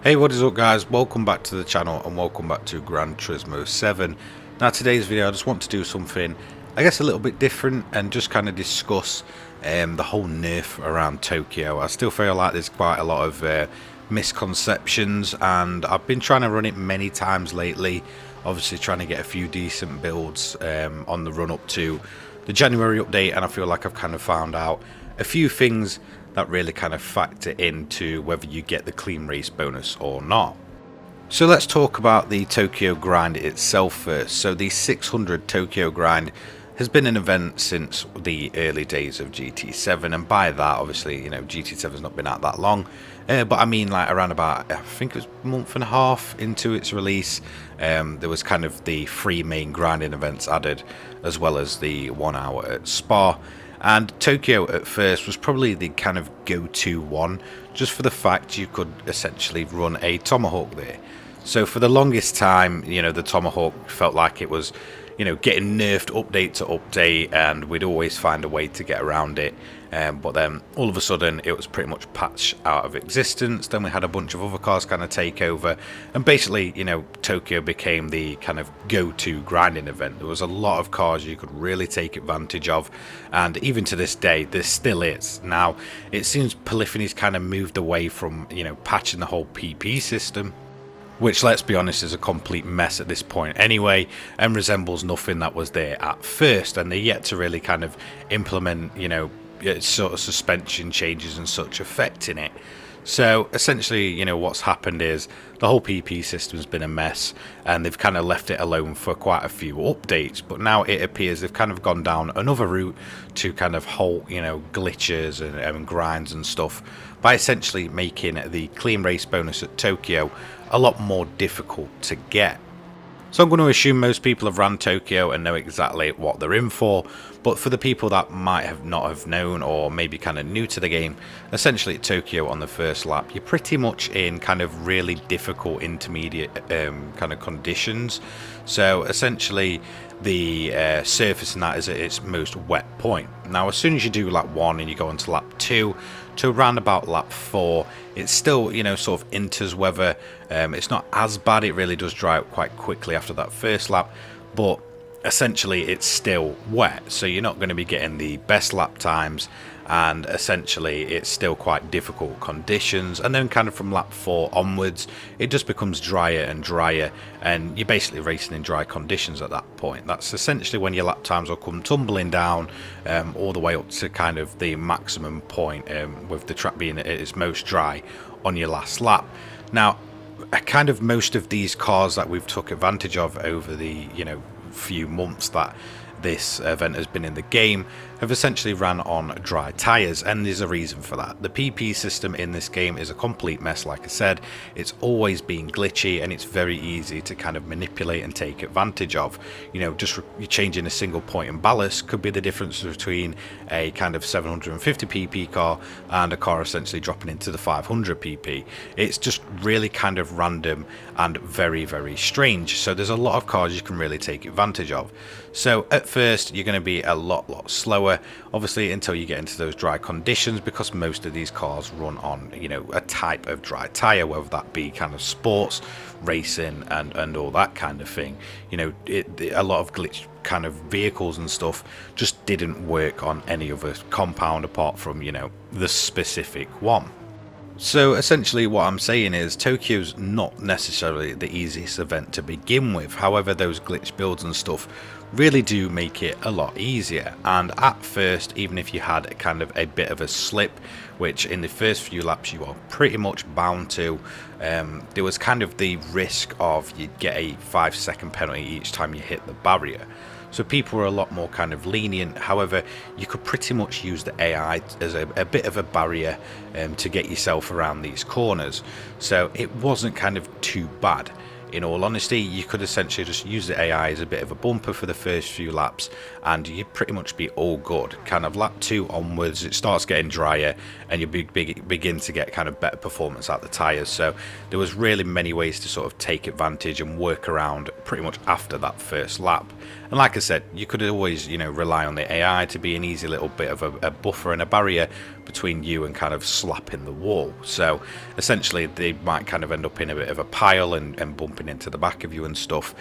Hey, what is up guys, welcome back to the channel and welcome back to Gran Turismo 7. Now today's video I just want to do something I guess a little bit different and just kind of discuss the whole nerf around Tokyo. I still feel like there's quite a lot of misconceptions and I've been trying to run it many times lately, obviously trying to get a few decent builds on the run up to the January update, and I feel like I've kind of found out a few things that really kind of factor into whether you get the clean race bonus or not. So let's talk about the Tokyo grind itself first. So the 600 Tokyo grind has been an event since the early days of GT7, and by that obviously, you know, GT7's not been out that long, but I mean like around about, I think it was a month and a half into its release, there was kind of the 3 main grinding events added, as well as the 1 hour at Spa. And Tokyo at first was probably the kind of go-to one, just for the fact you could essentially run a Tomahawk there. So for the longest time, you know, the Tomahawk felt like it was, you know, getting nerfed update to update, and we'd always find a way to get around it. But then all of a sudden it was pretty much patched out of existence. Then we had a bunch of other cars kind of take over, and basically, you know, Tokyo became the kind of go-to grinding event. There was a lot of cars you could really take advantage of, and even to this day there still is. Now it seems Polyphony's kind of moved away from, you know, patching the whole PP system, which, let's be honest, is a complete mess at this point anyway, and resembles nothing that was there at first, and they're yet to really kind of implement, you know, sort of suspension changes and such affecting it. So essentially, you know, what's happened is the whole PP system's been a mess, and they've kind of left it alone for quite a few updates, but now it appears they've kind of gone down another route to kind of halt, you know, glitches and grinds and stuff, by essentially making the clean race bonus at Tokyo a lot more difficult to get. So I'm going to assume most people have ran Tokyo and know exactly what they're in for, but for the people that might have not have known, or maybe kind of new to the game, essentially at Tokyo on the first lap you're pretty much in kind of really difficult intermediate kind of conditions. So essentially the surface in that is at its most wet point. Now as soon as you do lap 1 and you go on to lap 2 to around about lap 4, it's still, you know, sort of enters weather. It's not as bad, it really does dry up quite quickly after that first lap, but essentially it's still wet, so you're not going to be getting the best lap times, and essentially it's still quite difficult conditions. And then kind of from lap 4 onwards it just becomes drier and drier, and you're basically racing in dry conditions at that point. That's essentially when your lap times will come tumbling down all the way up to kind of the maximum point, with the track being at its most dry on your last lap. Now kind of most of these cars that we've took advantage of over the, you know, few months that this event has been in the game have essentially ran on dry tires, and there's a reason for that. The PP system in this game is a complete mess. Like I said, it's always been glitchy, and it's very easy to kind of manipulate and take advantage of. You know, just changing a single point in ballast could be the difference between a kind of 750 PP car and a car essentially dropping into the 500 PP. It's just really kind of random and very, very strange. So there's a lot of cars you can really take advantage of. So at first you're going to be a lot slower, obviously, until you get into those dry conditions, because most of these cars run on, you know, a type of dry tire, whether that be kind of sports racing and all that kind of thing. You know, a lot of glitch kind of vehicles and stuff just didn't work on any other compound apart from, you know, the specific one. So essentially what I'm saying is Tokyo's not necessarily the easiest event to begin with. However, those glitch builds and stuff really do make it a lot easier. And at first, even if you had a kind of a bit of a slip, which in the first few laps you are pretty much bound to, there was kind of the risk of you'd get a 5-second penalty each time you hit the barrier. So people were a lot more kind of lenient. However, you could pretty much use the AI as a bit of a barrier to get yourself around these corners. So it wasn't kind of too bad. In all honesty, you could essentially just use the AI as a bit of a bumper for the first few laps, and you'd pretty much be all good. Kind of lap 2 onwards, it starts getting drier, and you begin to get kind of better performance out the tyres. So there was really many ways to sort of take advantage and work around pretty much after that first lap. And like I said, you could always, you know, rely on the AI to be an easy little bit of a buffer and a barrier, between you and kind of slapping the wall. So essentially they might kind of end up in a bit of a pile and bumping into the back of you and stuff,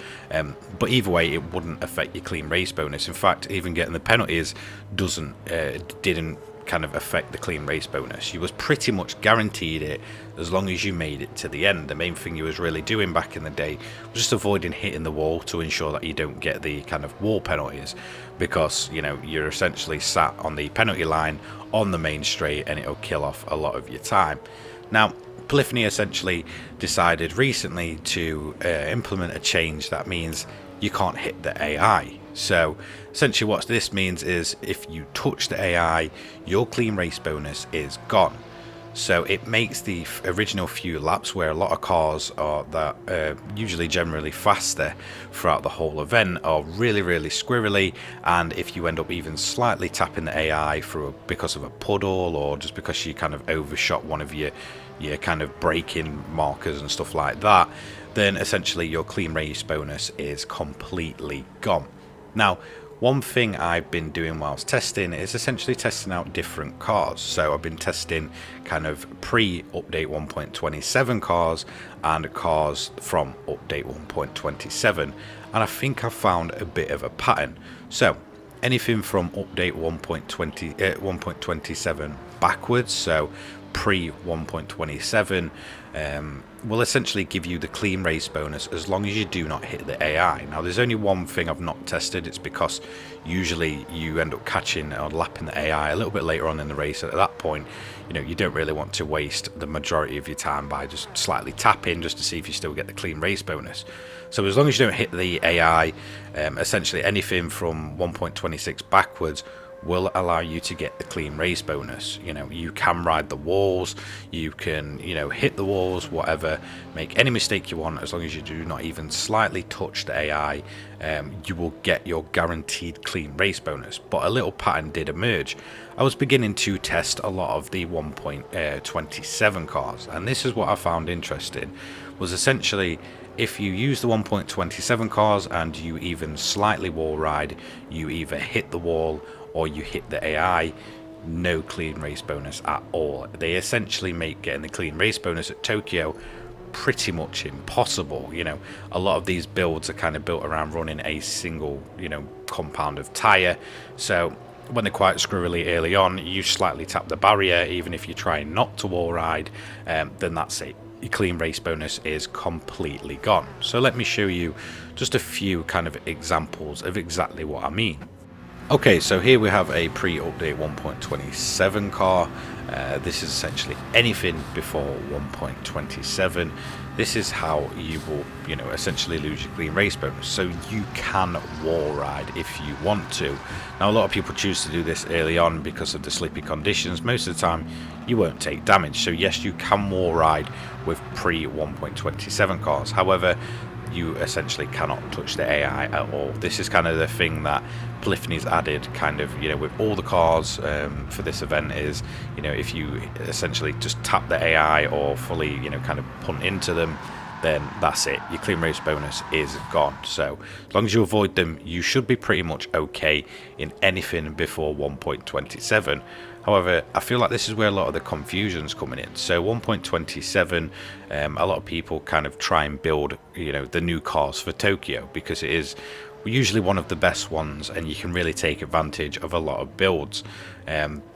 but either way it wouldn't affect your clean race bonus. In fact, even getting the penalties didn't kind of affect the clean race bonus. You was pretty much guaranteed it as long as you made it to the end. The main thing you was really doing back in the day was just avoiding hitting the wall to ensure that you don't get the kind of wall penalties, because you know you're essentially sat on the penalty line on the main straight and it'll kill off a lot of your time. Now Polyphony essentially decided recently to implement a change that means you can't hit the AI. So essentially what this means is if you touch the AI, your clean race bonus is gone. So it makes the original few laps, where a lot of cars are that usually generally faster throughout the whole event, are really squirrely, and if you end up even slightly tapping the AI because of a puddle, or just because you kind of overshot one of your kind of braking markers and stuff like that, then essentially your clean race bonus is completely gone. Now, one thing I've been doing whilst testing is essentially testing out different cars. So I've been testing kind of pre-update 1.27 cars and cars from update 1.27, and I think I've found a bit of a pattern. So anything from update 1.27 backwards, so pre 1.27, will essentially give you the clean race bonus as long as you do not hit the AI. Now there's only one thing I've not tested. It's because usually you end up catching or lapping the AI a little bit later on in the race. At that point, you know, you don't really want to waste the majority of your time by just slightly tapping just to see if you still get the clean race bonus. So as long as you don't hit the AI, essentially anything from 1.26 backwards will allow you to get the clean race bonus. You know, you can ride the walls, you can, you know, hit the walls, whatever, make any mistake you want. As long as you do not even slightly touch the AI, you will get your guaranteed clean race bonus. But a little pattern did emerge. I was beginning to test a lot of the 1.27 cars, and this is what I found interesting, was essentially if you use the 1.27 cars and you even slightly wall ride, you either hit the wall or you hit the AI, no clean race bonus at all. They essentially make getting the clean race bonus at Tokyo pretty much impossible. You know, a lot of these builds are kind of built around running a single, you know, compound of tire. So when they're quite squirrely early on, you slightly tap the barrier, even if you try not to wall ride, then that's it. Your clean race bonus is completely gone. So let me show you just a few kind of examples of exactly what I mean. Okay, so here we have a pre-update 1.27 car. This is essentially anything before 1.27. This is how you will, you know, essentially lose your clean race bonus. So you can wall ride if you want to. Now, a lot of people choose to do this early on because of the slippy conditions. Most of the time, you won't take damage. So yes, you can wall ride with pre-1.27 cars. However, you essentially cannot touch the AI at all. This is kind of the thing that Polyphony's added, kind of, you know, with all the cars for this event is, you know, if you essentially just tap the AI or fully, you know, kind of punt into them, then that's it. Your clean race bonus is gone. So as long as you avoid them, you should be pretty much okay in anything before 1.27. However, I feel like this is where a lot of the confusion's coming in. So 1.27, a lot of people kind of try and build, you know, the new cars for Tokyo because it is usually one of the best ones and you can really take advantage of a lot of builds.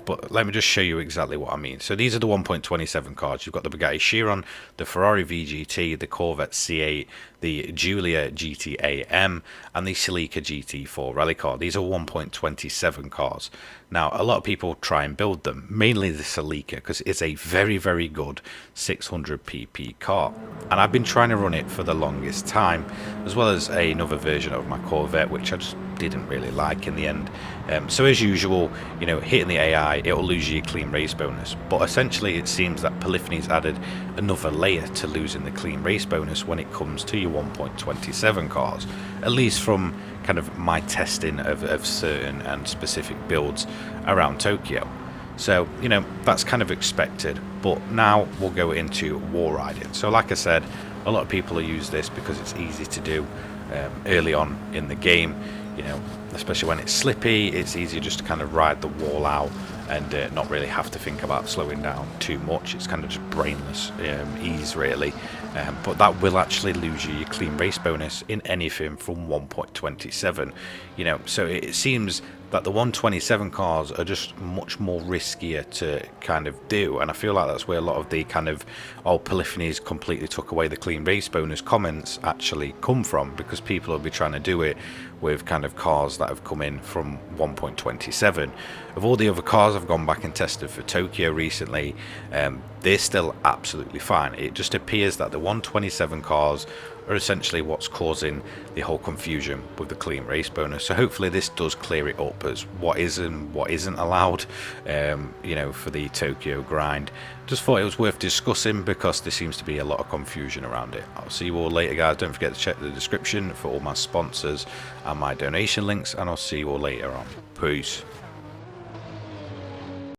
But let me just show you exactly what I mean. So these are the 1.27 cars. You've got the Bugatti Chiron, the Ferrari VGT, the Corvette C8, the Giulia GT-AM, and the Celica GT4 rally car. These are 1.27 cars. Now, a lot of people try and build them, mainly the Celica, because it's a very good 600 pp car. And I've been trying to run it for the longest time, as well as another version of my Corvette, which I just didn't really like in the end. So as usual, you know, hitting the AI, it'll lose you your clean race bonus. But essentially, it seems that Polyphony's added another layer to losing the clean race bonus when it comes to your 1.27 cars, at least from kind of my testing of certain and specific builds around Tokyo. So, you know, that's kind of expected. But now we'll go into wall riding. So like I said, a lot of people use this because it's easy to do early on in the game. You know, especially when it's slippy, it's easier just to kind of ride the wall out and not really have to think about slowing down too much. It's kind of just brainless ease really. But that will actually lose you your clean race bonus in anything from 1.27. You know, so it seems that the 127 cars are just much more riskier to kind of do, and I feel like that's where a lot of the kind of Polyphony's completely took away the clean race bonus comments actually come from, because people will be trying to do it with kind of cars that have come in from 1.27. Of all the other cars I've gone back and tested for Tokyo recently, they're still absolutely fine. It just appears that the 127 cars are essentially what's causing the whole confusion with the clean race bonus. So hopefully this does clear it up as what is and what isn't allowed, you know, for the Tokyo grind. Just thought it was worth discussing because there seems to be a lot of confusion around it. I'll see you all later, guys. Don't forget to check the description for all my sponsors and my donation links, and I'll see you all later on. Peace.